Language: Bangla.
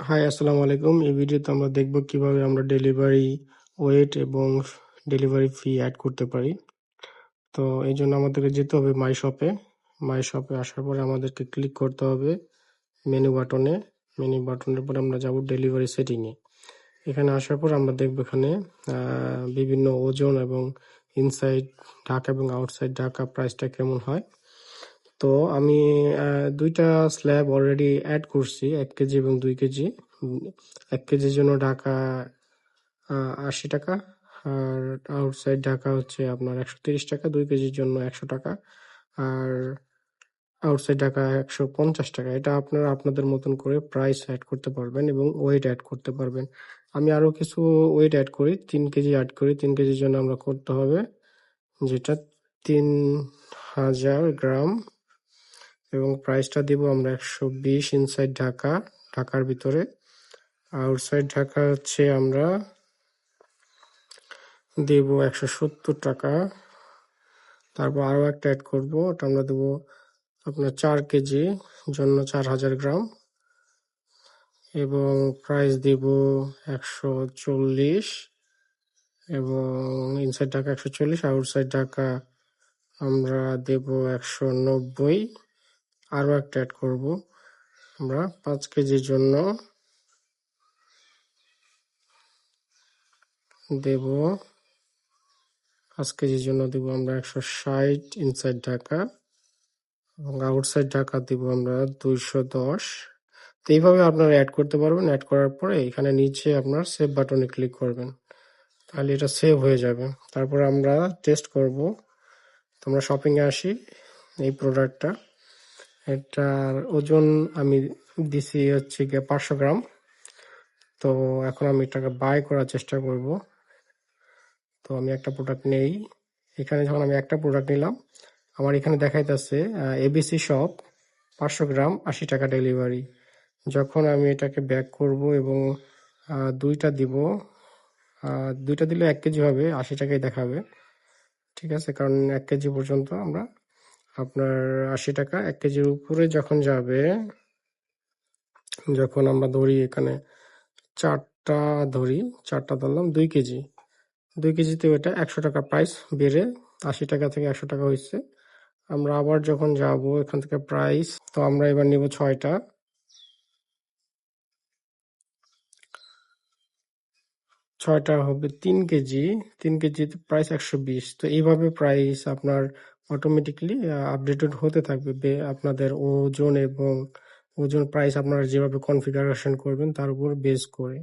হাই, আসসালামু আলাইকুম। এই ভিডিওতে আমরা দেখব কিভাবে আমরা ডেলিভারি ওয়েট এবং ডেলিভারি ফি অ্যাড করতে পারি। তো এই জন্য আমাদেরকে যেতে হবে মাই শপে। মাই শপে আসার পরে আমাদেরকে ক্লিক করতে হবে মেনু বাটনে। মেনু বাটনের পরে আমরা যাব ডেলিভারি সেটিংয়ে। এখানে আসার পর আমরা দেখব এখানে বিভিন্ন ওজন এবং ইনসাইড ঢাকা এবং আউটসাইড ঢাকা প্রাইসটা কেমন হয়। তো আমি দুইটা স্ল্যাব অলরেডি অ্যাড করছি, 1 কেজি এবং 2 কেজি। 1 কেজির জন্য ঢাকা 80 টাকা, আর আউটসাইড ঢাকা হচ্ছে আপনার 130 টাকা, 2 কেজির জন্য 100 টাকা, আর আউটসাইড ঢাকা 150 টাকা। এটা আপনারা আপনাদের মতন করে প্রাইস অ্যাড করতে পারবেন এবং ওয়েট অ্যাড করতে পারবেন। আমি আরো কিছু ওয়েট অ্যাড করি, 3 কেজি অ্যাড করি। 3 কেজির জন্য আমরা করতে হবে যেটা 3000 গ্রাম, এবং প্রাইসটা দিব আমরা 120 ইনসাইড ঢাকা, ঢাকার ভিতরে। আউটসাইড ঢাকা হচ্ছে আমরা দেব 170 টাকা। তারপর আরো একটা অ্যাড করবো, ওটা আমরা দেবো আপনার 4 কেজি জন্য 4000 গ্রাম, এবং প্রাইস দিব 140, এবং ইনসাইড ঢাকা 140, আউটসাইড ঢাকা আমরা দেব 190। আরো একটা অ্যাড করবো আমরা 5 কেজির জন্য দেব 5 কেজির জন্য দেব আমরা 160 ইনসাইড ঢাকা, এবং আউটসাইড ঢাকা দিব আমরা 210। তো এইভাবে আপনারা অ্যাড করতে পারবেন। অ্যাড করার পরে এখানে নিচে আপনার সেভ বাটনে ক্লিক করবেন, তাহলে এটা সেভ হয়ে যাবে। তারপর আমরা টেস্ট করব। তোমরা শপিং এ আসি, এই প্রোডাক্টটা, এটার ওজন আমি দিছি হচ্ছে গিয়ে 500 গ্রাম। তো এখন আমি এটাকে বাই করার চেষ্টা করব। তো আমি একটা প্রোডাক্ট নেই। এখানে যখন আমি একটা প্রোডাক্ট নিলাম, আমার এখানে দেখাইতেছে এবিসি শপ 500 গ্রাম 80 টাকা ডেলিভারি। যখন আমি এটাকে ব্যাক করব এবং দুইটা দিব, দুইটা দিলে 1 কেজি হবে, 80 টাকাই দেখাবে। ঠিক আছে, কারণ 1 কেজি পর্যন্ত আমরা আপনার 80 টাকা। 1 কেজির উপরে যখন যাবে, যখন আমরা ধরি এখানে চারটা ধরি, চারটা ধরলাম 2 কেজি, 2 কেজিতে ওটা 100 টাকা প্রাইস বেড়ে 80 টাকা থেকে 100 টাকা হয়েছে। আমরা আবার যখন যাব এখান থেকে প্রাইস, তো আমরা এবার নিব 6টা। 6টা হবে 3 কেজি, 3 কেজিতে প্রাইস 120। তো এইভাবে প্রাইস আপনার অটোমেটিকলি আপডেটেড হতে থাকবে আপনাদের ওজন, এবং ওজন প্রাইস আপনারা যেভাবে কনফিগারেশন করবেন তার উপর বেস করে।